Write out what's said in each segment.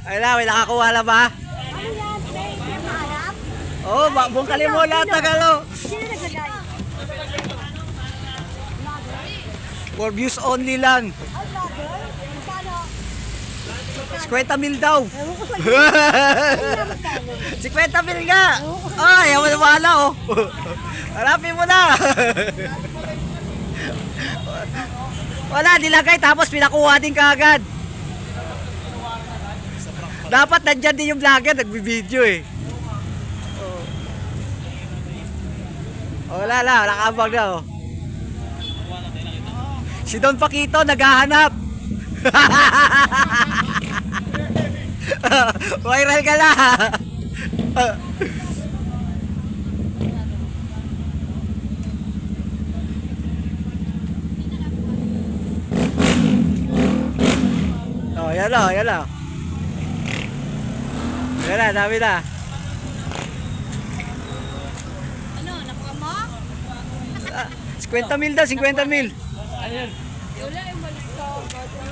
Ay na, may nakakuha na ba? Ano yan? May maharap? Oo, buong kalimula, Tagalo. Sino naglagay? For views only lang. Ay, vlogger? Magkano? 50,000 daw. Ewan ko sa 50,000 nga. Ay, ayaw mo na bahala, oh. Harapin mo na. Wala, nilagay tapos pinakuha din kaagad. Dapat nandyan din yung vlogger, nagbibideo eh. Oh, wala na, nakabag na oh. Si Don Paquito naghahanap. Viral ka na. Oh, yan na, yan na. Yan na, dami na. Ano, nakuha mo? 50,000 daw, 50,000. Wala yung malis ka.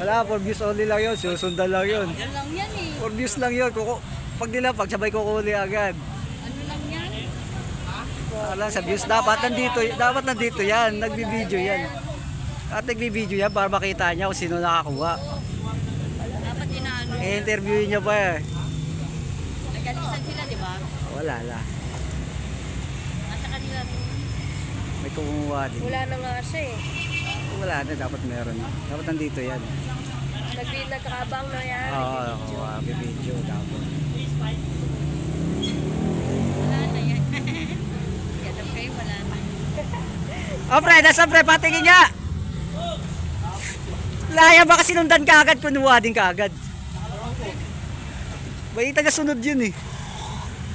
Wala, for views only lang yun. Susundan lang yun. Yan lang yan eh. For views lang yun. Pag nila, pagsabay kukuli agad. Ano lang yan? Wala, sa views. Dapat nandito yan. Nagbibideo yan. At nagbibideo yan para makita niya kung sino nakakuha. Dapat inaano. I-interviewin niya pa eh. Nagalisan sila, di ba? Wala, wala. Nasa kanila. May kumuha din. Wala na nga siya eh. Wala na, dapat meron. Dapat nandito yan. Nagkakabang na yan. Oo, video dapat. Wala na yan. Ganap kayo, wala na. Oh, pre, nasa pre, patingin nga! Laya baka sinundan ka agad, kunuha din ka agad. May taga-sunod yun eh.